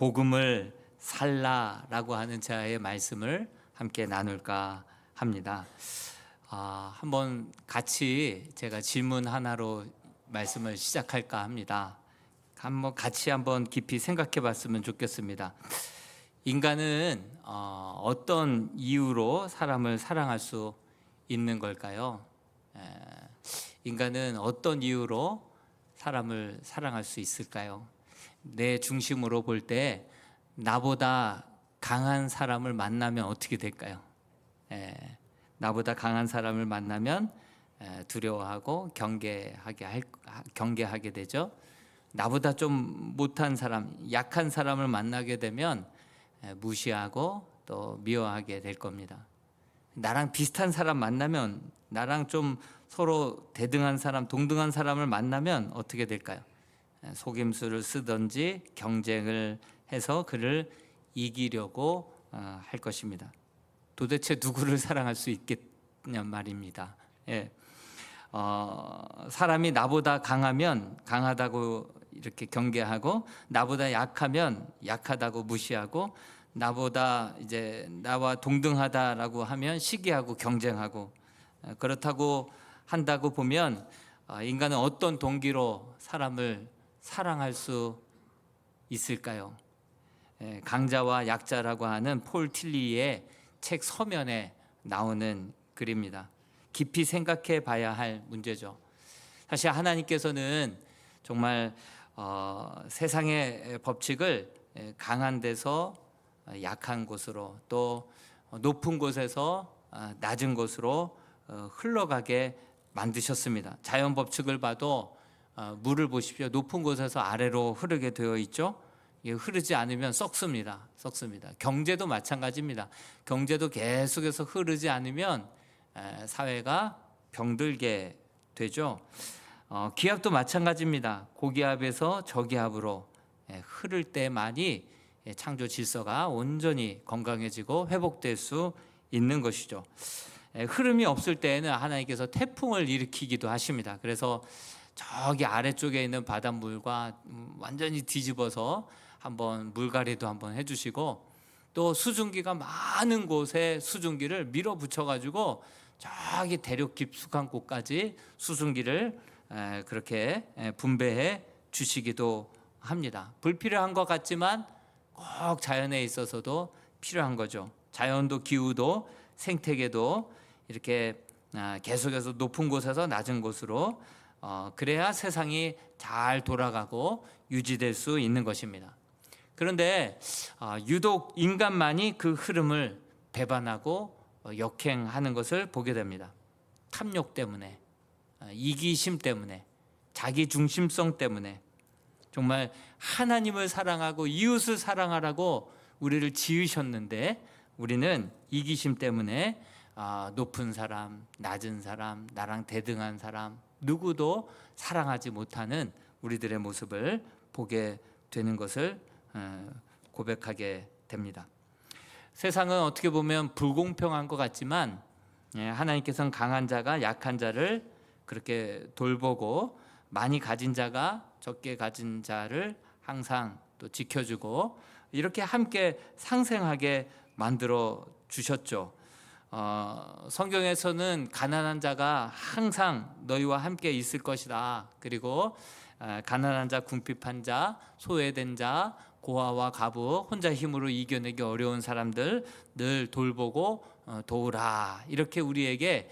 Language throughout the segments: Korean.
복음을 살라라고 하는 제의 말씀을 함께 나눌까 합니다. 한번 같이 제가 질문 하나로 말씀을 시작할까 합니다. 한번 깊이 생각해 봤으면 좋겠습니다. 인간은 어떤 이유로 사람을 사랑할 수 있는 걸까요? 인간은 어떤 이유로 사람을 사랑할 수 있을까요? 내 중심으로 볼 때 나보다 강한 사람을 만나면 어떻게 될까요? 나보다 강한 사람을 만나면 두려워하고 경계하게 되죠. 나보다 좀 못한 사람, 약한 사람을 만나게 되면 무시하고 또 미워하게 될 겁니다. 나랑 비슷한 사람 만나면, 나랑 좀 서로 대등한 사람, 동등한 사람을 만나면 어떻게 될까요? 속임수를 쓰든지 경쟁을 해서 그를 이기려고 할 것입니다. 도대체 누구를 사랑할 수 있겠냐 말입니다. 사람이 나보다 강하면 강하다고 이렇게 경계하고, 나보다 약하면 약하다고 무시하고, 나보다 이제 나와 동등하다라고 하면 시기하고 경쟁하고, 그렇다고 한다고 보면 인간은 어떤 동기로 사람을 사랑할 수 있을까요? 강자와 약자라고 하는 폴 틸리의 책 서면에 나오는 글입니다. 깊이 생각해 봐야 할 문제죠. 사실 하나님께서는 정말 세상의 법칙을 강한 데서 약한 곳으로, 또 높은 곳에서 낮은 곳으로 흘러가게 만드셨습니다. 자연 법칙을 봐도 물을 보십시오. 높은 곳에서 아래로 흐르게 되어 있죠. 흐르지 않으면 썩습니다. 경제도 마찬가지입니다. 경제도 계속해서 흐르지 않으면 사회가 병들게 되죠. 기압도 마찬가지입니다. 고기압에서 저기압으로 흐를 때만이 창조 질서가 온전히 건강해지고 회복될 수 있는 것이죠. 흐름이 없을 때에는 하나님께서 태풍을 일으키기도 하십니다. 그래서 저기 아래쪽에 있는 바닷물과 완전히 뒤집어서 한번 물갈이도 한번 해주시고, 또 수증기가 많은 곳에 수증기를 밀어붙여 가지고 저기 대륙 깊숙한 곳까지 수증기를 그렇게 분배해 주시기도 합니다. 불필요한 것 같지만 꼭 자연에 있어서도 필요한 거죠. 자연도 기후도 생태계도 이렇게 계속해서 높은 곳에서 낮은 곳으로 그래야 세상이 잘 돌아가고 유지될 수 있는 것입니다. 그런데 유독 인간만이 그 흐름을 배반하고 역행하는 것을 보게 됩니다. 탐욕 때문에, 이기심 때문에, 자기 중심성 때문에. 정말 하나님을 사랑하고 이웃을 사랑하라고 우리를 지으셨는데, 우리는 이기심 때문에 높은 사람, 낮은 사람, 나랑 대등한 사람 누구도 사랑하지 못하는 우리들의 모습을 보게 되는 것을 고백하게 됩니다. 세상은 어떻게 보면 불공평한 것 같지만 하나님께서는 강한 자가 약한 자를 그렇게 돌보고, 많이 가진 자가 적게 가진 자를 항상 또 지켜주고, 이렇게 함께 상생하게 만들어 주셨죠. 성경에서는 가난한 자가 항상 너희와 함께 있을 것이다. 그리고 가난한 자, 궁핍한 자, 소외된 자, 고아와 과부, 혼자 힘으로 이겨내기 어려운 사람들 늘 돌보고 도우라, 이렇게 우리에게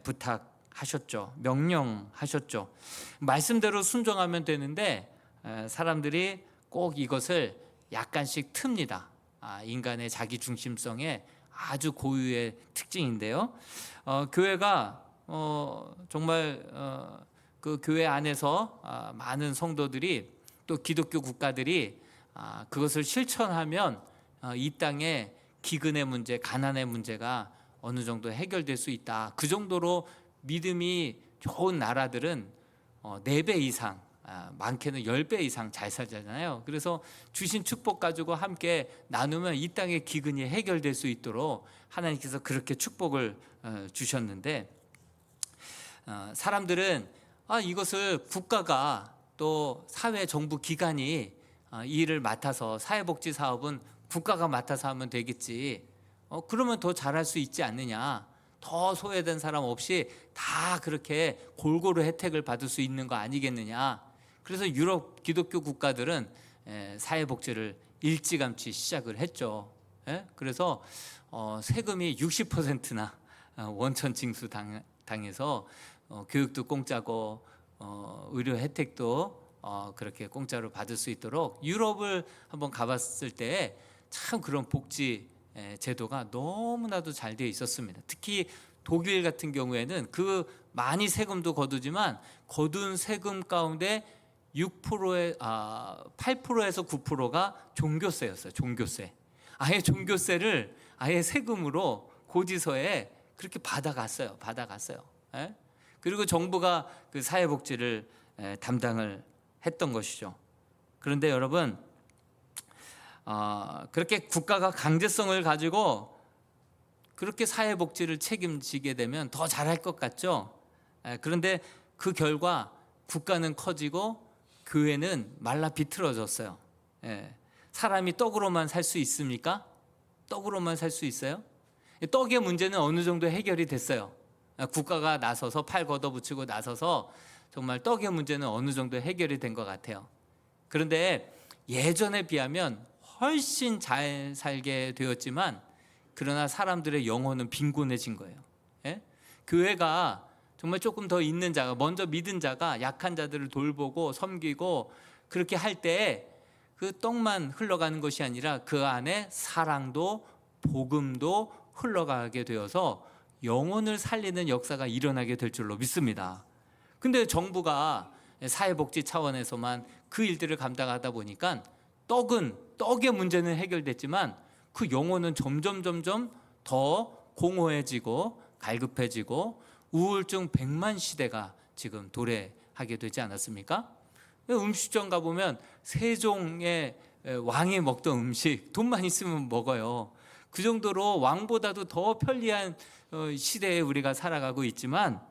부탁하셨죠. 명령하셨죠. 말씀대로 순종하면 되는데 사람들이 꼭 이것을 약간씩 틉니다. 인간의 자기 중심성의 아주 고유의 특징인데요. 교회가 정말 그 교회 안에서 많은 성도들이, 또 기독교 국가들이 그것을 실천하면 이 땅의 기근의 문제, 가난의 문제가 어느 정도 해결될 수 있다. 그 정도로 믿음이 좋은 나라들은 4배 이상, 많게는 10배 이상 잘 살잖아요. 그래서 주신 축복 가지고 함께 나누면 이 땅의 기근이 해결될 수 있도록 하나님께서 그렇게 축복을 주셨는데, 사람들은 이것을 국가가 또 사회 정부 기관이 이 일을 맡아서 사회복지 사업은 국가가 맡아서 하면 되겠지. 그러면 더 잘할 수 있지 않느냐. 더 소외된 사람 없이 다 그렇게 골고루 혜택을 받을 수 있는 거 아니겠느냐. 그래서 유럽 기독교 국가들은 사회복지를 일찌감치 시작을 했죠. 그래서 세금이 60%나 원천 징수 당해서 교육도 공짜고 의료 혜택도 그렇게 공짜로 받을 수 있도록 유럽을 한번 가봤을 때 참 그런 복지 제도가 너무나도 잘 되어 있었습니다. 특히 독일 같은 경우에는 그 많이 세금도 거두지만 거둔 세금 가운데 8%에서 9%가 종교세였어요. 종교세. 아예 종교세를 아예 세금으로 고지서에 그렇게 받아갔어요. 그리고 정부가 그 사회복지를 담당을 했던 것이죠. 그런데 여러분, 그렇게 국가가 강제성을 가지고 그렇게 사회복지를 책임지게 되면 더 잘할 것 같죠. 그런데 그 결과 국가는 커지고 교회는 말라 비틀어졌어요. 사람이 떡으로만 살 수 있습니까? 떡으로만 살 수 있어요? 떡의 문제는 어느 정도 해결이 됐어요. 국가가 나서서 팔 걷어붙이고 나서서 정말 떡의 문제는 어느 정도 해결이 된 것 같아요. 그런데 예전에 비하면 훨씬 잘 살게 되었지만 그러나 사람들의 영혼은 빈곤해진 거예요. 교회가 정말 조금 더 있는 자가, 먼저 믿은 자가 약한 자들을 돌보고 섬기고 그렇게 할 때 그 떡만 흘러가는 것이 아니라 그 안에 사랑도 복음도 흘러가게 되어서 영혼을 살리는 역사가 일어나게 될 줄로 믿습니다. 근데 정부가 사회복지 차원에서만 그 일들을 감당하다 보니까 떡의 문제는 해결됐지만 그 영혼은 점점 더 공허해지고 갈급해지고 우울증 100만 시대가 지금 도래하게 되지 않았습니까? 음식점 가보면 세종의 왕이 먹던 음식 돈만 있으면 먹어요. 그 정도로 왕보다도 더 편리한 시대에 우리가 살아가고 있지만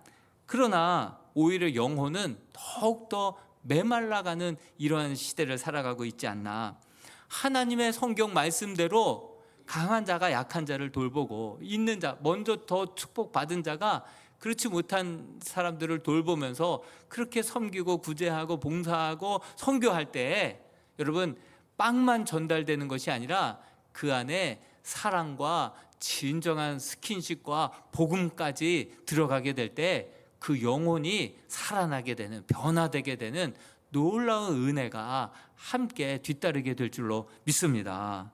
그러나 오히려 영혼은 더욱더 메말라가는 이러한 시대를 살아가고 있지 않나. 하나님의 성경 말씀대로 강한 자가 약한 자를 돌보고 있는 자, 먼저 더 축복받은 자가 그렇지 못한 사람들을 돌보면서 그렇게 섬기고 구제하고 봉사하고 선교할 때 여러분 빵만 전달되는 것이 아니라 그 안에 사랑과 진정한 스킨십과 복음까지 들어가게 될 때 그 영혼이 살아나게 되는, 변화되게 되는 놀라운 은혜가 함께 뒤따르게 될 줄로 믿습니다.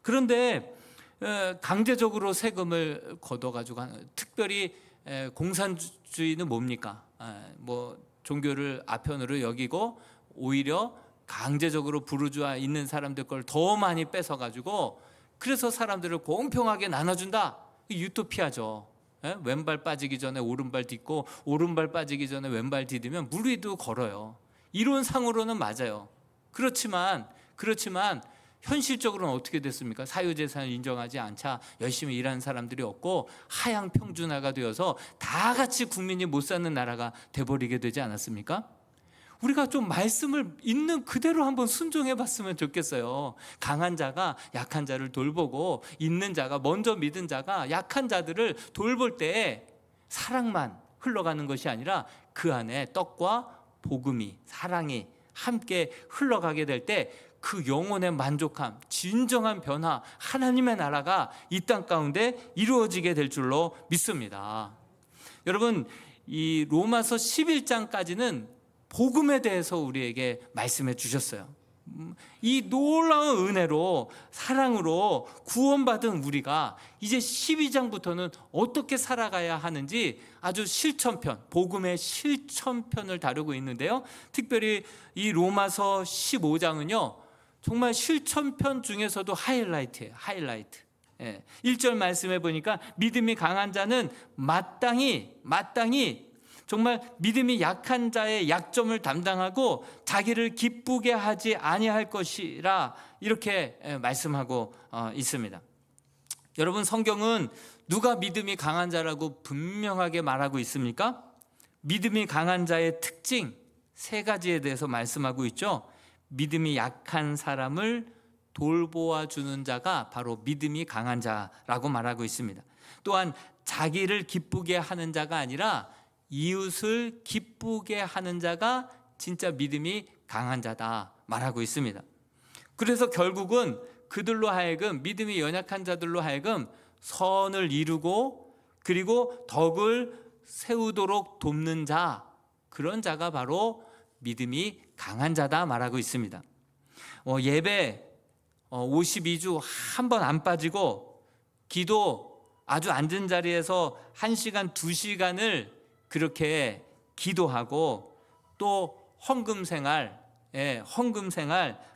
그런데 강제적으로 세금을 걷어가지고 특별히 공산주의는 뭡니까? 종교를 아편으로 여기고 오히려 강제적으로 부르주아 있는 사람들 걸 더 많이 뺏어가지고 그래서 사람들을 공평하게 나눠준다. 유토피아죠. 왼발 빠지기 전에 오른발 딛고 오른발 빠지기 전에 왼발 디디면 물 위도 걸어요. 이론상으로는 맞아요. 그렇지만 현실적으로는 어떻게 됐습니까? 사유재산을 인정하지 않자 열심히 일하는 사람들이 없고 하향 평준화가 되어서 다 같이 국민이 못 사는 나라가 돼버리게 되지 않았습니까? 우리가 좀 말씀을 있는 그대로 한번 순종해 봤으면 좋겠어요. 강한 자가 약한 자를 돌보고 있는 자가, 먼저 믿은 자가 약한 자들을 돌볼 때 사랑만 흘러가는 것이 아니라 그 안에 떡과 복음이, 사랑이 함께 흘러가게 될 때 그 영혼의 만족함, 진정한 변화, 하나님의 나라가 이 땅 가운데 이루어지게 될 줄로 믿습니다. 여러분, 이 로마서 11장까지는 복음에 대해서 우리에게 말씀해 주셨어요. 이 놀라운 은혜로, 사랑으로 구원받은 우리가 이제 12장부터는 어떻게 살아가야 하는지 아주 실천편, 복음의 실천편을 다루고 있는데요. 특별히 이 로마서 15장은요 정말 실천편 중에서도 하이라이트예요. 하이라이트. 1절 말씀해 보니까 믿음이 강한 자는 마땅히 정말 믿음이 약한 자의 약점을 담당하고 자기를 기쁘게 하지 아니할 것이라 이렇게 말씀하고 있습니다. 여러분, 성경은 누가 믿음이 강한 자라고 분명하게 말하고 있습니까? 믿음이 강한 자의 특징 3가지에 대해서 말씀하고 있죠. 믿음이 약한 사람을 돌보아 주는 자가 바로 믿음이 강한 자라고 말하고 있습니다. 또한 자기를 기쁘게 하는 자가 아니라 이웃을 기쁘게 하는 자가 진짜 믿음이 강한 자다 말하고 있습니다. 그래서 결국은 그들로 하여금, 믿음이 연약한 자들로 하여금 선을 이루고 그리고 덕을 세우도록 돕는 자, 그런 자가 바로 믿음이 강한 자다 말하고 있습니다. 예배 52주 한 번 안 빠지고 기도 아주 앉은 자리에서 1시간, 2시간을 그렇게 기도하고 또 헌금생활,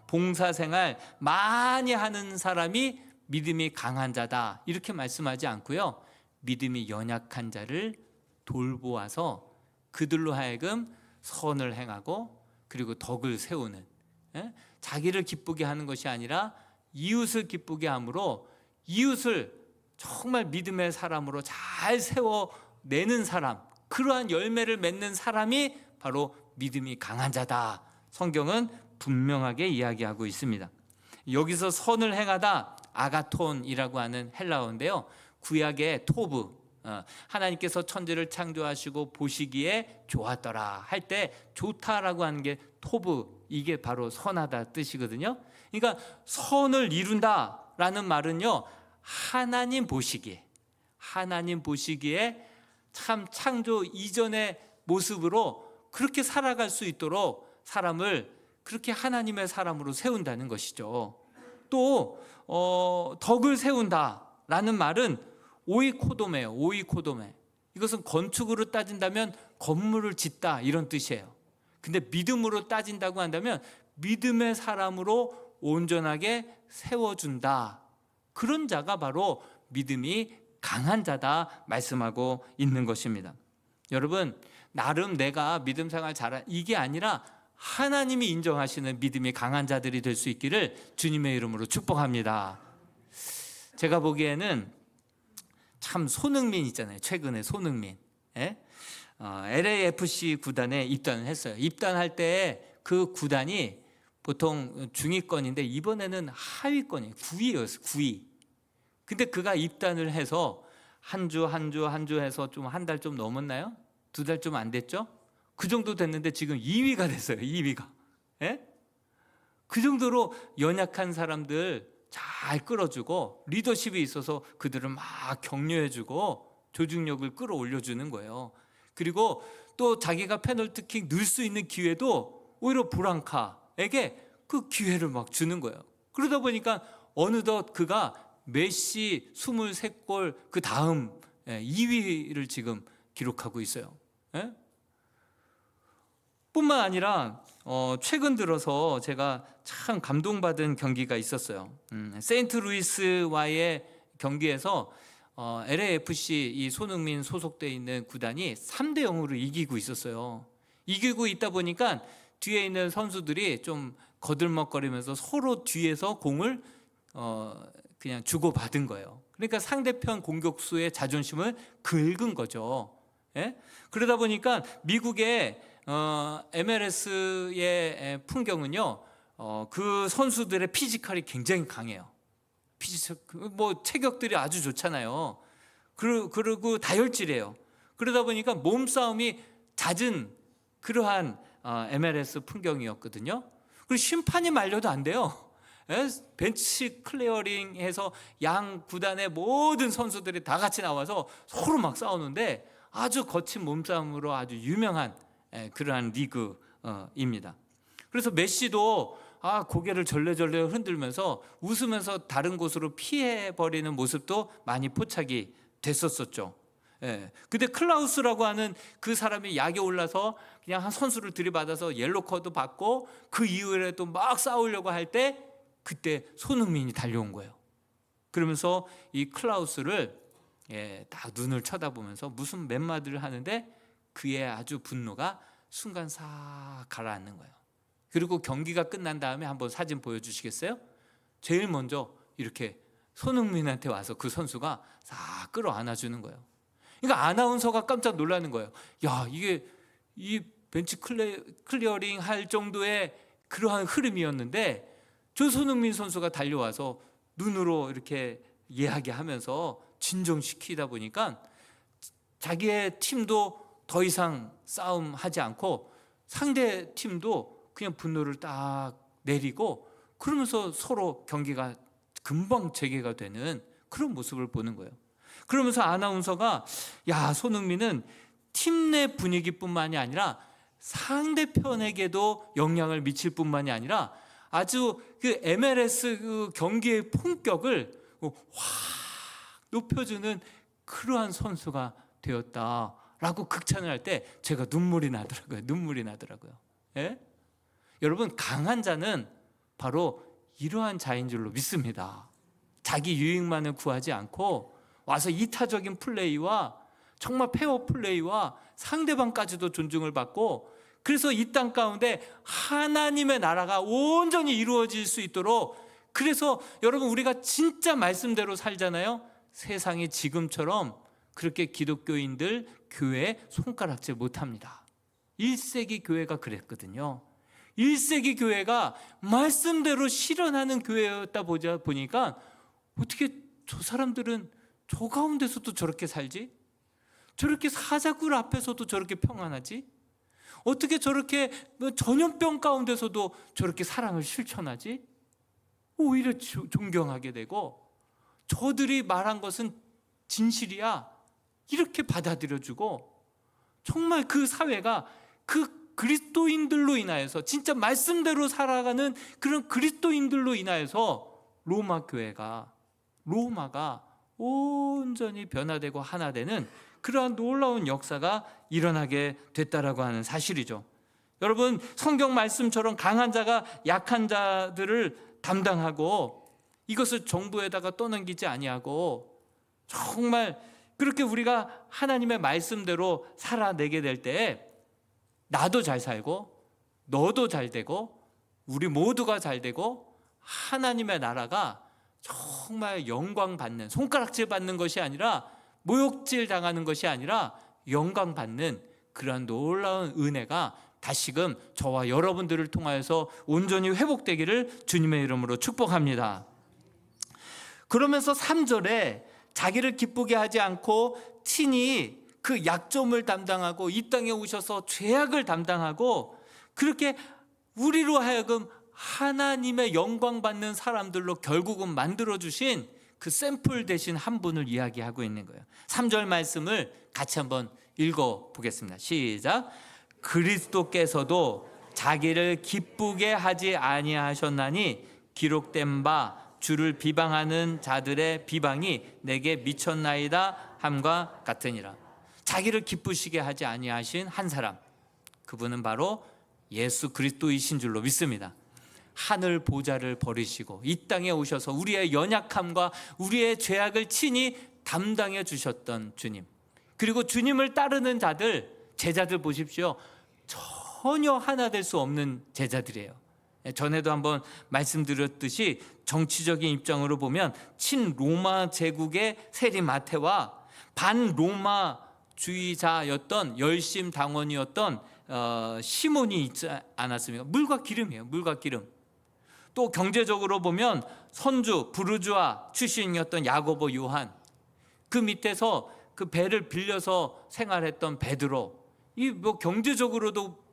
봉사생활 많이 하는 사람이 믿음이 강한 자다 이렇게 말씀하지 않고요, 믿음이 연약한 자를 돌보아서 그들로 하여금 선을 행하고 그리고 덕을 세우는, 자기를 기쁘게 하는 것이 아니라 이웃을 기쁘게 함으로 이웃을 정말 믿음의 사람으로 잘 세워내는 사람, 그러한 열매를 맺는 사람이 바로 믿음이 강한 자다, 성경은 분명하게 이야기하고 있습니다. 여기서 선을 행하다, 아가톤이라고 하는 헬라어인데요, 구약의 토브, 하나님께서 천지를 창조하시고 보시기에 좋았더라 할 때 좋다라고 하는 게 토브, 이게 바로 선하다 뜻이거든요. 그러니까 선을 이룬다라는 말은요, 하나님 보시기에 참 창조 이전의 모습으로 그렇게 살아갈 수 있도록 사람을 그렇게 하나님의 사람으로 세운다는 것이죠. 또 덕을 세운다라는 말은 오이코도메예요. 오이코도메. 이것은 건축으로 따진다면 건물을 짓다 이런 뜻이에요. 근데 믿음으로 따진다고 한다면 믿음의 사람으로 온전하게 세워준다, 그런 자가 바로 믿음이 강한 자다 말씀하고 있는 것입니다. 여러분, 나름 내가 믿음 생활 잘한 이게 아니라 하나님이 인정하시는 믿음이 강한 자들이 될 수 있기를 주님의 이름으로 축복합니다. 제가 보기에는 참 손흥민 있잖아요. 최근에 손흥민, LAFC 구단에 입단을 했어요. 입단할 때 그 구단이 보통 중위권인데 이번에는 하위권이에요. 9위였어요. 9위. 근데 그가 입단을 해서 한 주 해서 좀 한 달 좀 넘었나요? 2달 좀 안 됐죠? 그 정도 됐는데 지금 2위가 됐어요. 2위가. 그 정도로 연약한 사람들 잘 끌어주고 리더십이 있어서 그들을 막 격려해주고 조직력을 끌어올려주는 거예요. 그리고 또 자기가 페널티킥 넣을 수 있는 기회도 오히려 브랑카에게 그 기회를 막 주는 거예요. 그러다 보니까 어느덧 그가 메시 23골 그 다음 2위를 지금 기록하고 있어요. 뿐만 아니라 최근 들어서 제가 참 감동받은 경기가 있었어요. 세인트루이스와의 경기에서 LAFC 이 손흥민 소속되어 있는 구단이 3대0으로 이기고 있었어요. 이기고 있다 보니까 뒤에 있는 선수들이 좀 거들먹거리면서 서로 뒤에서 공을 그냥 주고받은 거예요. 그러니까 상대편 공격수의 자존심을 긁은 거죠. 그러다 보니까 미국의 MLS의 풍경은요, 그 선수들의 피지컬이 굉장히 강해요. 뭐 체격들이 아주 좋잖아요. 그리고 다혈질이에요. 그러다 보니까 몸싸움이 잦은 그러한 MLS 풍경이었거든요. 그리고 심판이 말려도 안 돼요. 벤치 클리어링해서 양 구단의 모든 선수들이 다 같이 나와서 서로 막 싸우는데 아주 거친 몸싸움으로 아주 유명한 그러한 리그입니다. 그래서 메시도 고개를 절레절레 흔들면서 웃으면서 다른 곳으로 피해버리는 모습도 많이 포착이 됐었죠. 근데 클라우스라고 하는 그 사람이 약에 올라서 그냥 한 선수를 들이받아서 옐로 카드 받고 그 이후에 또 막 싸우려고 할 때 그때 손흥민이 달려온 거예요. 그러면서 이 클라우스를 딱 눈을 쳐다보면서 무슨 몇 마디를 하는데 그의 아주 분노가 순간 싹 가라앉는 거예요. 그리고 경기가 끝난 다음에 한번 사진 보여주시겠어요? 제일 먼저 이렇게 손흥민한테 와서 그 선수가 싹 끌어안아주는 거예요. 그러니까 아나운서가 깜짝 놀라는 거예요. 야, 이게 이 벤치 클리어링 할 정도의 그러한 흐름이었는데 저 손흥민 선수가 달려와서 눈으로 이렇게 이야기하면서 진정시키다 보니까 자기의 팀도 더 이상 싸움하지 않고 상대 팀도 그냥 분노를 딱 내리고 그러면서 서로 경기가 금방 재개가 되는 그런 모습을 보는 거예요. 그러면서 아나운서가 야, 손흥민은 팀 내 분위기뿐만이 아니라 상대편에게도 영향을 미칠 뿐만이 아니라 아주 그 MLS 그 경기의 품격을 확 높여주는 그러한 선수가 되었다라고 극찬을 할 때 제가 눈물이 나더라고요. 예? 여러분, 강한 자는 바로 이러한 자인 줄로 믿습니다. 자기 유익만을 구하지 않고 와서 이타적인 플레이와 정말 페어 플레이와 상대방까지도 존중을 받고, 그래서 이 땅 가운데 하나님의 나라가 온전히 이루어질 수 있도록, 그래서 여러분 우리가 진짜 말씀대로 살잖아요. 세상이 지금처럼 그렇게 기독교인들 교회에 손가락질 못합니다. 1세기 교회가 그랬거든요. 1세기 교회가 말씀대로 실현하는 교회였다 보니까 어떻게 저 사람들은 저 가운데서도 저렇게 살지? 저렇게 사자굴 앞에서도 저렇게 평안하지? 어떻게 저렇게 전염병 가운데서도 저렇게 사랑을 실천하지? 오히려 존경하게 되고, 저들이 말한 것은 진실이야 이렇게 받아들여주고, 정말 그 사회가 그 그리스도인들로 인하여서 진짜 말씀대로 살아가는 그런 그리스도인들로 인하여서 로마가 온전히 변화되고 하나 되는 그러한 놀라운 역사가 일어나게 됐다라고 하는 사실이죠. 여러분, 성경 말씀처럼 강한 자가 약한 자들을 담당하고 이것을 정부에다가 떠넘기지 아니하고 정말 그렇게 우리가 하나님의 말씀대로 살아내게 될 때 나도 잘 살고 너도 잘 되고 우리 모두가 잘 되고 하나님의 나라가 정말 영광 받는, 손가락질 받는 것이 아니라 모욕질 당하는 것이 아니라 영광 받는 그러한 놀라운 은혜가 다시금 저와 여러분들을 통하여서 온전히 회복되기를 주님의 이름으로 축복합니다. 그러면서 3절에 자기를 기쁘게 하지 않고 친히 그 약점을 담당하고 이 땅에 오셔서 죄악을 담당하고 그렇게 우리로 하여금 하나님의 영광 받는 사람들로 결국은 만들어주신 그 샘플 대신 한 분을 이야기하고 있는 거예요. 3절 말씀을 같이 한번 읽어보겠습니다. 시작. 그리스도께서도 자기를 기쁘게 하지 아니하셨나니 기록된 바 주를 비방하는 자들의 비방이 내게 미쳤나이다 함과 같으니라. 자기를 기쁘시게 하지 아니하신 한 사람, 그분은 바로 예수 그리스도이신 줄로 믿습니다. 하늘 보좌를 버리시고 이 땅에 오셔서 우리의 연약함과 우리의 죄악을 친히 담당해 주셨던 주님, 그리고 주님을 따르는 자들, 제자들 보십시오. 전혀 하나 될 수 없는 제자들이에요. 전에도 한번 말씀드렸듯이 정치적인 입장으로 보면 친로마 제국의 세리마테와 반로마주의자였던 열심당원이었던 시몬이 있지 않았습니까? 물과 기름이에요. 물과 기름. 또 경제적으로 보면 선주 부르주아 출신이었던 야고보, 요한, 그 밑에서 그 배를 빌려서 생활했던 베드로, 이 뭐 경제적으로도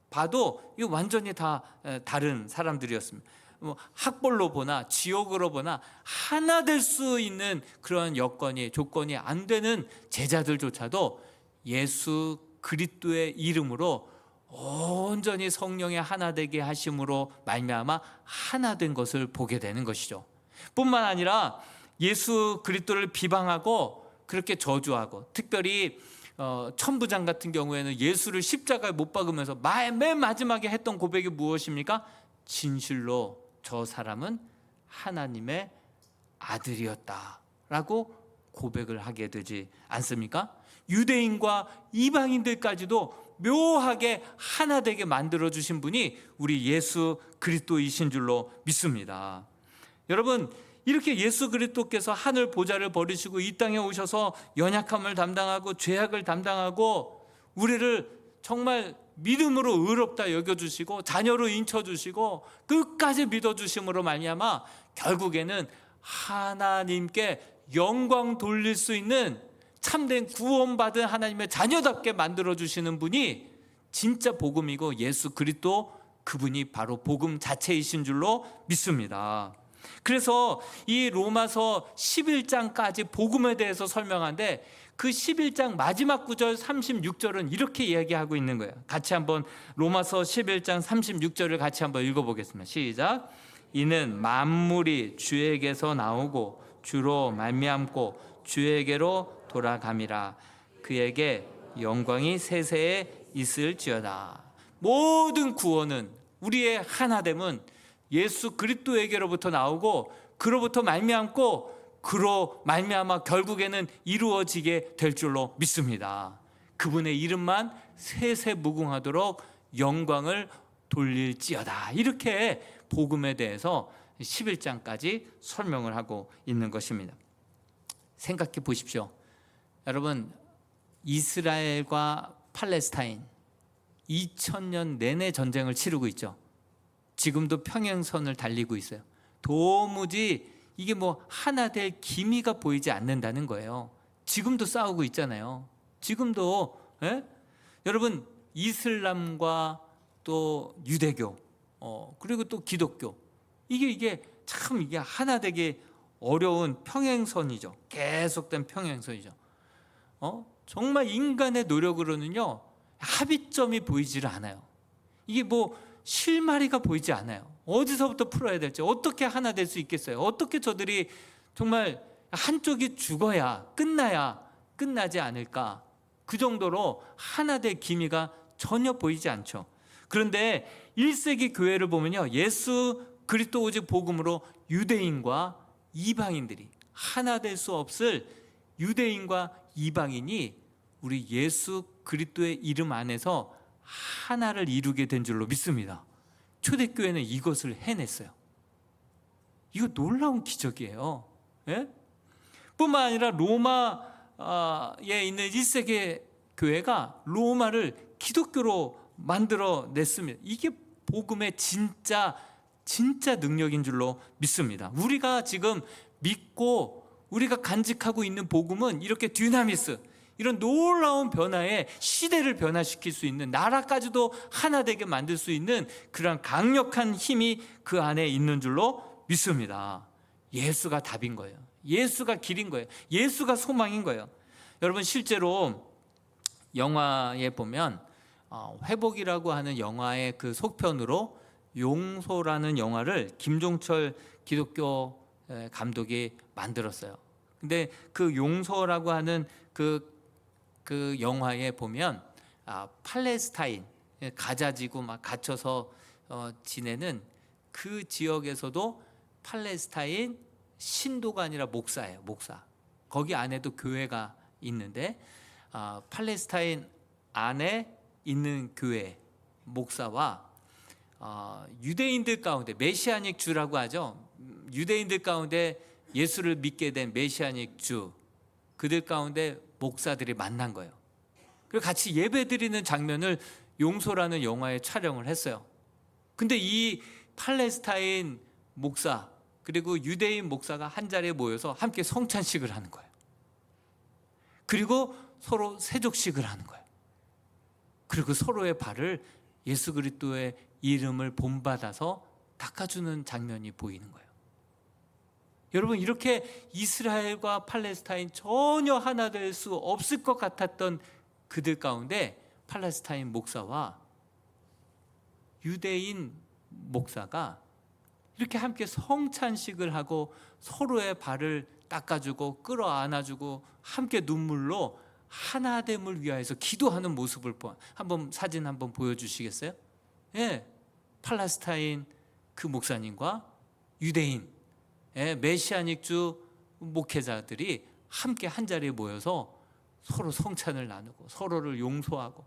봐도 이 완전히 다 다른 사람들이었습니다. 뭐 학벌로 보나 지역으로 보나 하나 될 수 있는 그런 조건이 안 되는 제자들조차도 예수 그리스도의 이름으로 온전히 성령의 하나 되게 하심으로 말미암아 하나 된 것을 보게 되는 것이죠. 뿐만 아니라 예수 그리스도를 비방하고 그렇게 저주하고, 특별히 천부장 같은 경우에는 예수를 십자가에 못 박으면서 맨 마지막에 했던 고백이 무엇입니까? 진실로 저 사람은 하나님의 아들이었다라고 고백을 하게 되지 않습니까? 유대인과 이방인들까지도 묘하게 하나 되게 만들어주신 분이 우리 예수 그리스도이신 줄로 믿습니다. 여러분, 이렇게 예수 그리스도께서 하늘 보좌를 버리시고 이 땅에 오셔서 연약함을 담당하고 죄악을 담당하고 우리를 정말 믿음으로 의롭다 여겨주시고 자녀로 인쳐주시고 끝까지 믿어주심으로 말미암아 결국에는 하나님께 영광 돌릴 수 있는 참된 구원받은 하나님의 자녀답게 만들어주시는 분이 진짜 복음이고 예수 그리스도, 그분이 바로 복음 자체이신 줄로 믿습니다. 그래서 이 로마서 11장까지 복음에 대해서 설명하는데 그 11장 마지막 구절 36절은 이렇게 이야기하고 있는 거예요. 같이 한번 로마서 11장 36절을 같이 한번 읽어보겠습니다. 시작. 이는 만물이 주에게서 나오고 주로 말미암고 주에게로 돌아감이라. 그에게 영광이 세세에 있을지어다. 모든 구원은, 우리의 하나됨은 예수 그리스도에게로부터 나오고 그로부터 말미암고 그로 말미암아 결국에는 이루어지게 될 줄로 믿습니다. 그분의 이름만 세세무궁하도록 영광을 돌릴지어다. 이렇게 복음에 대해서 11장까지 설명을 하고 있는 것입니다. 생각해 보십시오. 여러분, 이스라엘과 팔레스타인 2000년 내내 전쟁을 치르고 있죠. 지금도 평행선을 달리고 있어요. 도무지 이게 뭐 하나 될 기미가 보이지 않는다는 거예요. 지금도 싸우고 있잖아요. 지금도 여러분, 이슬람과 또 유대교 그리고 또 기독교, 이게 참 이게 하나 되기 어려운 평행선이죠. 계속된 평행선이죠. 정말 인간의 노력으로는요 합의점이 보이지를 않아요. 이게 뭐 실마리가 보이지 않아요. 어디서부터 풀어야 될지, 어떻게 하나 될 수 있겠어요? 어떻게 저들이 정말 한쪽이 죽어야 끝나야 끝나지 않을까? 그 정도로 하나 될 기미가 전혀 보이지 않죠. 그런데 1세기 교회를 보면요, 예수 그리스도 오직 복음으로 유대인과 이방인들이 하나 될 수 없을 유대인과 이방인이 우리 예수 그리스도의 이름 안에서 하나를 이루게 된 줄로 믿습니다. 초대교회는 이것을 해냈어요. 이거 놀라운 기적이에요. 뿐만 아니라 로마에 있는 1세기 교회가 로마를 기독교로 만들어냈습니다. 이게 복음의 진짜 능력인 줄로 믿습니다. 우리가 지금 믿고 우리가 간직하고 있는 복음은 이렇게 디나미스, 이런 놀라운 변화에 시대를 변화시킬 수 있는, 나라까지도 하나 되게 만들 수 있는 그런 강력한 힘이 그 안에 있는 줄로 믿습니다. 예수가 답인 거예요. 예수가 길인 거예요. 예수가 소망인 거예요. 여러분, 실제로 영화에 보면 회복이라고 하는 영화의 그 속편으로 용서라는 영화를 김종철 기독교 감독이 만들었어요. 근데 그 용서라고 하는 그 영화에 보면 팔레스타인, 가자지구 막 갇혀서 지내는 그 지역에서도 팔레스타인 신도가 아니라 목사예요. 목사. 거기 안에도 교회가 있는데 팔레스타인 안에 있는 교회 목사와 유대인들 가운데 메시아닉 주라고 하죠. 유대인들 가운데 예수를 믿게 된 메시아닉 주, 그들 가운데 목사들이 만난 거예요. 그리고 같이 예배드리는 장면을 용서라는 영화에 촬영을 했어요. 근데 이 팔레스타인 목사 그리고 유대인 목사가 한 자리에 모여서 함께 성찬식을 하는 거예요. 그리고 서로 세족식을 하는 거예요. 그리고 서로의 발을 예수 그리스도의 이름을 본받아서 닦아주는 장면이 보이는 거예요. 여러분, 이렇게 이스라엘과 팔레스타인 전혀 하나 될 수 없을 것 같았던 그들 가운데 팔레스타인 목사와 유대인 목사가 이렇게 함께 성찬식을 하고 서로의 발을 닦아주고 끌어안아주고 함께 눈물로 하나됨을 위하여서 기도하는 모습을 한번 사진 한번 보여주시겠어요? 팔레스타인 그 목사님과 유대인 메시아닉 주 목회자들이 함께 한 자리에 모여서 서로 성찬을 나누고 서로를 용서하고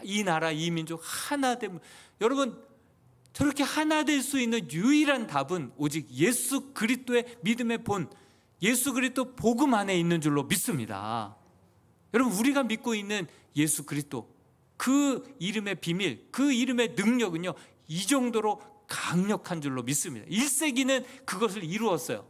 이 나라 이 민족 하나됨. 여러분, 저렇게 하나 될 수 있는 유일한 답은 오직 예수 그리스도의 믿음의 본, 예수 그리스도 복음 안에 있는 줄로 믿습니다. 여러분, 우리가 믿고 있는 예수 그리스도, 그 이름의 비밀, 그 이름의 능력은요, 이 정도로 강력한 줄로 믿습니다. 1세기는 그것을 이루었어요.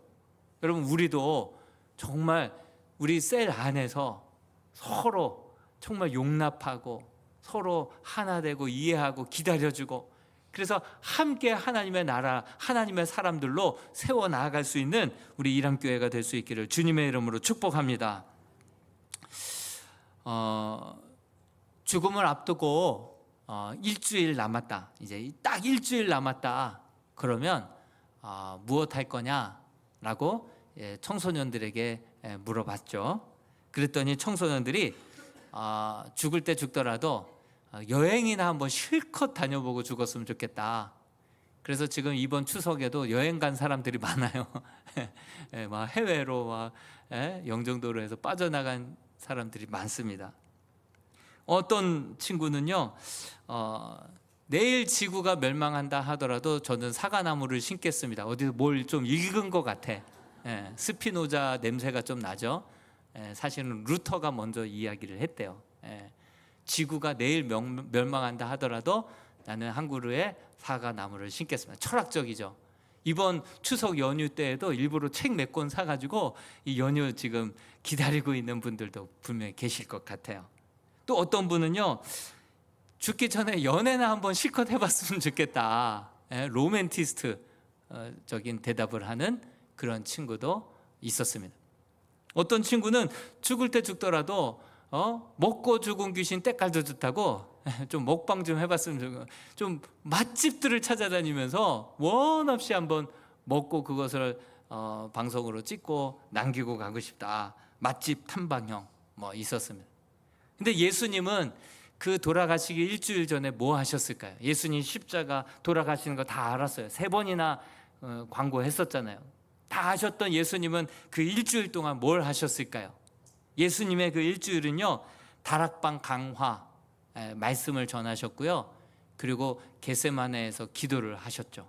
여러분, 우리도 정말 우리 셀 안에서 서로 정말 용납하고 서로 하나 되고 이해하고 기다려주고, 그래서 함께 하나님의 나라, 하나님의 사람들로 세워나갈 수 있는 우리 이람교회가 될 수 있기를 주님의 이름으로 축복합니다. 죽음을 앞두고 일주일 남았다, 이제 딱 일주일 남았다 그러면 무엇 할 거냐라고 청소년들에게 물어봤죠. 그랬더니 청소년들이 죽을 때 죽더라도 여행이나 한번 실컷 다녀보고 죽었으면 좋겠다. 그래서 지금 이번 추석에도 여행 간 사람들이 많아요. 막 해외로 막 영종도로 해서 빠져나간 사람들이 많습니다. 어떤 친구는요, 내일 지구가 멸망한다 하더라도 저는 사과나무를 심겠습니다. 어디서 뭘 좀 읽은 것 같아. 스피노자 냄새가 좀 나죠. 사실은 루터가 먼저 이야기를 했대요. 지구가 내일 멸망한다 하더라도 나는 한 그루의 사과나무를 심겠습니다. 철학적이죠. 이번 추석 연휴 때에도 일부러 책 몇 권 사가지고 이 연휴 지금 기다리고 있는 분들도 분명히 계실 것 같아요. 또 어떤 분은요, 죽기 전에 연애나 한번 실컷 해봤으면 좋겠다. 로맨티스트적인 대답을 하는 그런 친구도 있었습니다. 어떤 친구는 죽을 때 죽더라도 먹고 죽은 귀신 때깔도 좋다고 좀 먹방 좀 해봤으면 좋겠고, 좀 맛집들을 찾아다니면서 원 없이 한번 먹고 그것을 방송으로 찍고 남기고 가고 싶다. 맛집 탐방형 뭐 있었습니다. 근데 예수님은 그 돌아가시기 일주일 전에 뭐 하셨을까요? 예수님 십자가 돌아가시는 거 다 알았어요. 3번이나 광고했었잖아요. 다 하셨던 예수님은 그 일주일 동안 뭘 하셨을까요? 예수님의 그 일주일은요, 다락방 강화, 말씀을 전하셨고요, 그리고 겟세마네에서 기도를 하셨죠.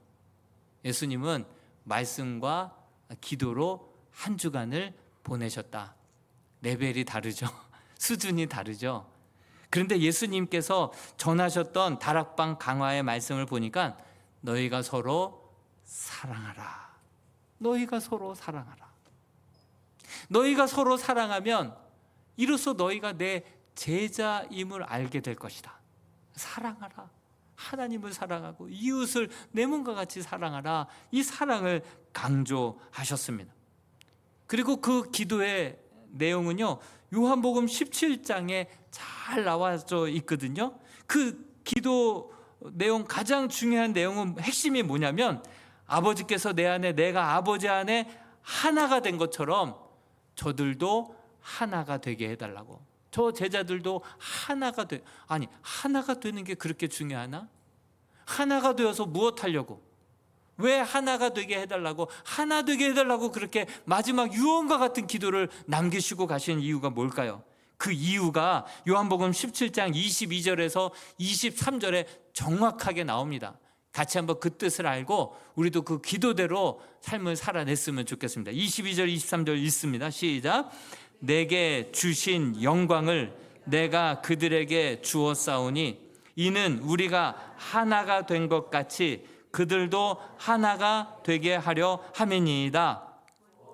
예수님은 말씀과 기도로 한 주간을 보내셨다. 레벨이 다르죠. 수준이 다르죠. 그런데 예수님께서 전하셨던 다락방 강화의 말씀을 보니까 너희가 서로 사랑하라. 너희가 서로 사랑하라. 너희가 서로 사랑하면 이로써 너희가 내 제자임을 알게 될 것이다. 사랑하라. 하나님을 사랑하고 이웃을 내 몸과 같이 사랑하라. 이 사랑을 강조하셨습니다. 그리고 그 기도의 내용은요, 요한복음 17장에 잘 나와져 있거든요. 그 기도 내용 가장 중요한 내용은, 핵심이 뭐냐면, 아버지께서 내 안에 내가 아버지 안에 하나가 된 것처럼 저들도 하나가 되게 해달라고. 저 제자들도 하나가 아니, 하나가 되는 게 그렇게 중요하나? 하나가 되어서 무엇 하려고? 왜 하나가 되게 해달라고, 하나 되게 해달라고 그렇게 마지막 유언과 같은 기도를 남기시고 가신 이유가 뭘까요? 그 이유가 요한복음 17장 22절에서 23절에 정확하게 나옵니다. 같이 한번 그 뜻을 알고 우리도 그 기도대로 삶을 살아냈으면 좋겠습니다. 22절 23절 읽습니다. 시작. 내게 주신 영광을 내가 그들에게 주었사오니 이는 우리가 하나가 된 것 같이 그들도 하나가 되게 하려 함이니이다.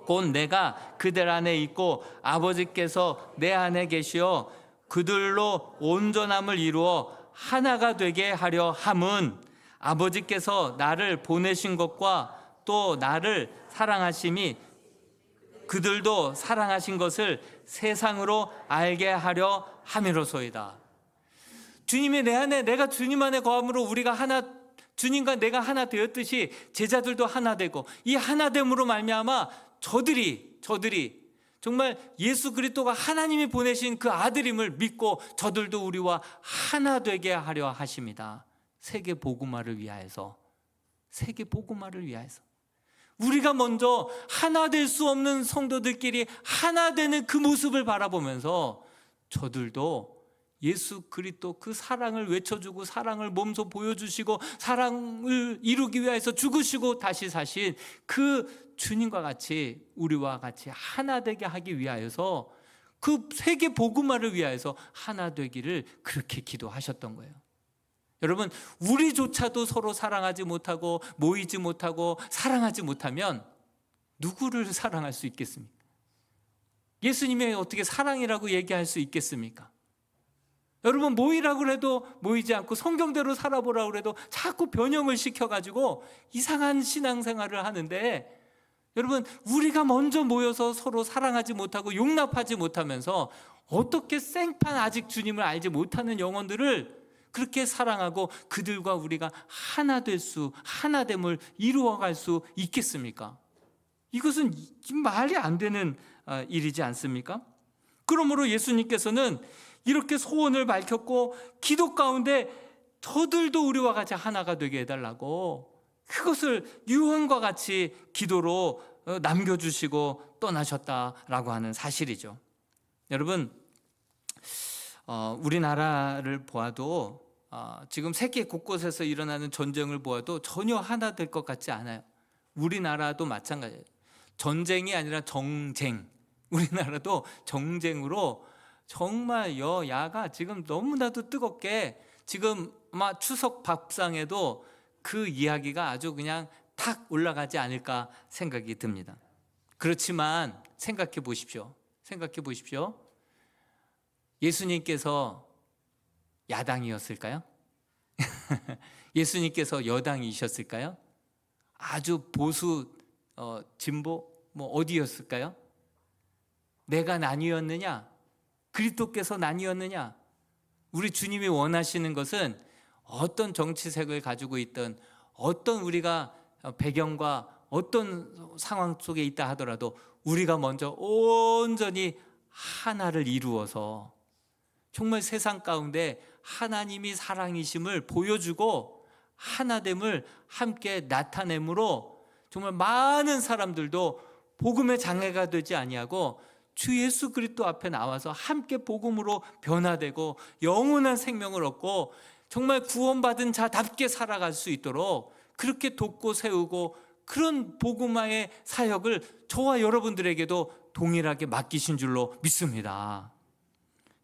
곧 내가 그들 안에 있고 아버지께서 내 안에 계시어 그들로 온전함을 이루어 하나가 되게 하려 함은 아버지께서 나를 보내신 것과 또 나를 사랑하심이 그들도 사랑하신 것을 세상으로 알게 하려 함이로소이다. 주님이 내 안에, 내가 주님 안에 거함으로 우리가 하나, 주님과 내가 하나 되었듯이 제자들도 하나 되고, 이 하나됨으로 말미암아 저들이 정말 예수 그리스도가 하나님이 보내신 그 아들임을 믿고 저들도 우리와 하나 되게 하려 하십니다. 세계 복음화를 위하여서, 세계 복음화를 위하여서 우리가 먼저 하나 될 수 없는 성도들끼리 하나 되는 그 모습을 바라보면서 저들도 예수 그리스도 그 사랑을 외쳐주고 사랑을 몸소 보여주시고 사랑을 이루기 위해서 죽으시고 다시 사신 그 주님과 같이 우리와 같이 하나 되게 하기 위하여서 그 세계 복음화를 위하여서 하나 되기를 그렇게 기도하셨던 거예요. 여러분, 우리조차도 서로 사랑하지 못하고 모이지 못하고 사랑하지 못하면 누구를 사랑할 수 있겠습니까? 예수님이 어떻게 사랑이라고 얘기할 수 있겠습니까? 여러분, 모이라고 해도 모이지 않고 성경대로 살아보라고 해도 자꾸 변형을 시켜가지고 이상한 신앙생활을 하는데, 여러분, 우리가 먼저 모여서 서로 사랑하지 못하고 용납하지 못하면서 어떻게 생판 아직 주님을 알지 못하는 영혼들을 그렇게 사랑하고 그들과 우리가 하나됨을 이루어갈 수 있겠습니까? 이것은 말이 안 되는 일이지 않습니까? 그러므로 예수님께서는 이렇게 소원을 밝혔고 기도 가운데 저들도 우리와 같이 하나가 되게 해달라고 그것을 유언과 같이 기도로 남겨주시고 떠나셨다라고 하는 사실이죠. 여러분, 우리나라를 보아도 지금 세계 곳곳에서 일어나는 전쟁을 보아도 전혀 하나 될 것 같지 않아요. 우리나라도 마찬가지예요. 전쟁이 아니라 정쟁. 우리나라도 정쟁으로 정말 여야가 지금 너무나도 뜨겁게 지금 아마 추석 밥상에도 그 이야기가 아주 그냥 탁 올라가지 않을까 생각이 듭니다. 그렇지만 생각해 보십시오. 예수님께서 야당이었을까요? 예수님께서 여당이셨을까요? 아주 보수 진보 어디였을까요? 내가 난이었느냐? 그리스도께서 난이었느냐? 우리 주님이 원하시는 것은 어떤 정치색을 가지고 있든 어떤 우리가 배경과 어떤 상황 속에 있다 하더라도 우리가 먼저 온전히 하나를 이루어서 정말 세상 가운데 하나님이 사랑이심을 보여주고 하나됨을 함께 나타내므로 정말 많은 사람들도 복음의 장애가 되지 아니하고 주 예수 그리스도 앞에 나와서 함께 복음으로 변화되고 영원한 생명을 얻고 정말 구원받은 자답게 살아갈 수 있도록 그렇게 돕고 세우고 그런 복음화의 사역을 저와 여러분들에게도 동일하게 맡기신 줄로 믿습니다.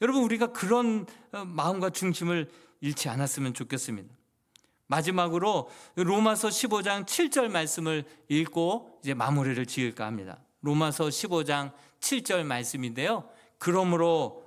여러분, 우리가 그런 마음과 중심을 잃지 않았으면 좋겠습니다. 마지막으로 로마서 15장 7절 말씀을 읽고 이제 마무리를 지을까 합니다. 로마서 15장 7절 말씀인데요. 그러므로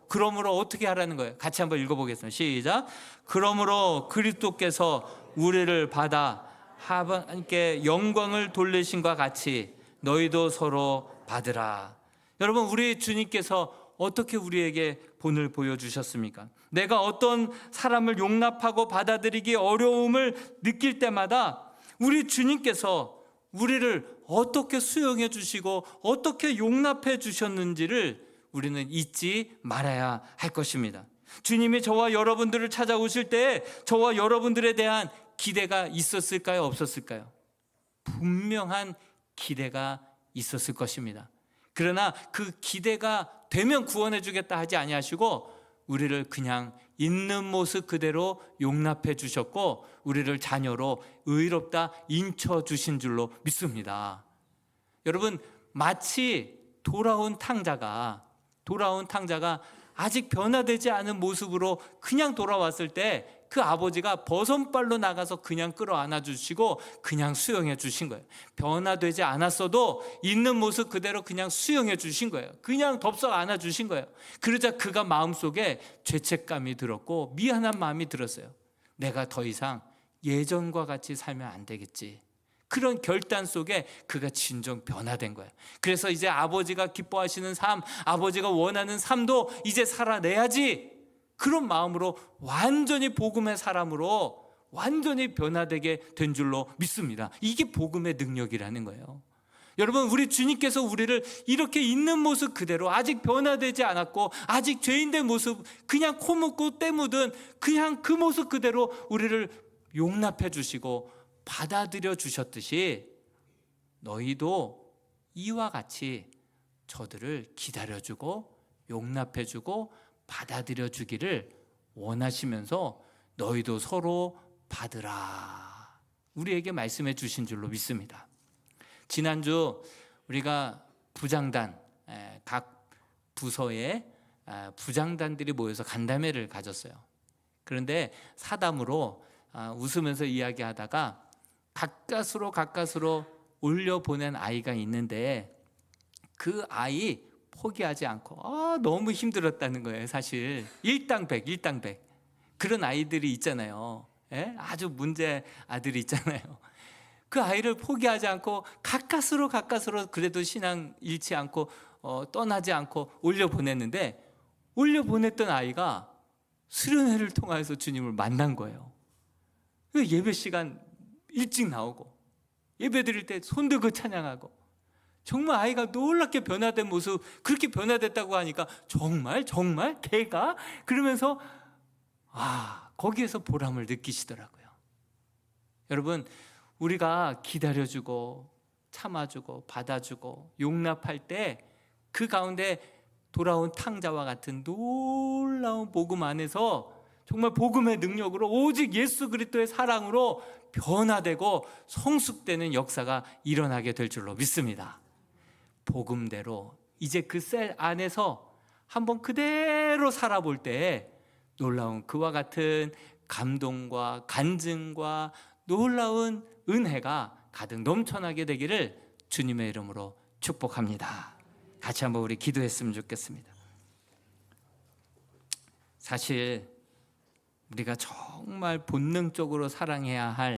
어떻게 하라는 거예요? 같이 한번 읽어보겠습니다. 시작. 그러므로 그리스도께서 우리를 받아 하나님께 영광을 돌리신과 같이 너희도 서로 받으라. 여러분, 우리 주님께서 어떻게 우리에게 본을 보여주셨습니까? 내가 어떤 사람을 용납하고 받아들이기 어려움을 느낄 때마다 우리 주님께서 우리를 어떻게 수용해 주시고 어떻게 용납해 주셨는지를 우리는 잊지 말아야 할 것입니다. 주님이 저와 여러분들을 찾아오실 때 저와 여러분들에 대한 기대가 있었을까요? 없었을까요? 분명한 기대가 있었을 것입니다. 그러나 그 기대가 되면 구원해 주겠다 하지 아니하시고 우리를 그냥 있는 모습 그대로 용납해 주셨고 우리를 자녀로 의롭다 인쳐 주신 줄로 믿습니다. 여러분, 마치 돌아온 탕자가 아직 변화되지 않은 모습으로 그냥 돌아왔을 때 그 아버지가 버선발로 나가서 그냥 끌어안아 주시고 그냥 수용해 주신 거예요. 변화되지 않았어도 있는 모습 그대로 그냥 수용해 주신 거예요. 그냥 덥석 안아 주신 거예요. 그러자 그가 마음속에 죄책감이 들었고 미안한 마음이 들었어요. 내가 더 이상 예전과 같이 살면 안 되겠지. 그런 결단 속에 그가 진정 변화된 거예요. 그래서 이제 아버지가 기뻐하시는 삶, 아버지가 원하는 삶도 이제 살아내야지. 그런 마음으로 완전히 복음의 사람으로 완전히 변화되게 된 줄로 믿습니다. 이게 복음의 능력이라는 거예요. 여러분, 우리 주님께서 우리를 이렇게 있는 모습 그대로 아직 변화되지 않았고 아직 죄인된 모습 그냥 코 묻고 때 묻은 그냥 그 모습 그대로 우리를 용납해 주시고 받아들여 주셨듯이 너희도 이와 같이 저들을 기다려주고 용납해주고 받아들여 주기를 원하시면서 너희도 서로 받으라 우리에게 말씀해 주신 줄로 믿습니다. 지난주 우리가 부장단 각 부서에 부장단들이 모여서 간담회를 가졌어요. 그런데 사담으로 웃으면서 이야기하다가 가까스로 올려보낸 아이가 있는데 그 아이 포기하지 않고 너무 힘들었다는 거예요. 사실 일당백 그런 아이들이 있잖아요. 예? 아주 문제 아들이 있잖아요. 그 아이를 포기하지 않고 가까스로 그래도 신앙 잃지 않고 떠나지 않고 올려보냈는데, 올려보냈던 아이가 수련회를 통해서 주님을 만난 거예요. 예배 시간 일찍 나오고 예배 드릴 때 손 들고 찬양하고, 정말 아이가 놀랍게 변화된 모습, 그렇게 변화됐다고 하니까 정말 걔가 그러면서 거기에서 보람을 느끼시더라고요. 여러분, 우리가 기다려주고 참아주고 받아주고 용납할 때 그 가운데 돌아온 탕자와 같은 놀라운 복음 안에서 정말 복음의 능력으로 오직 예수 그리스도의 사랑으로 변화되고 성숙되는 역사가 일어나게 될 줄로 믿습니다. 복음대로 이제 그 셀 안에서 한번 그대로 살아볼 때 놀라운 그와 같은 감동과 간증과 놀라운 은혜가 가득 넘쳐나게 되기를 주님의 이름으로 축복합니다. 같이 한번 우리 기도했으면 좋겠습니다. 사실 우리가 정말 본능적으로 사랑해야 할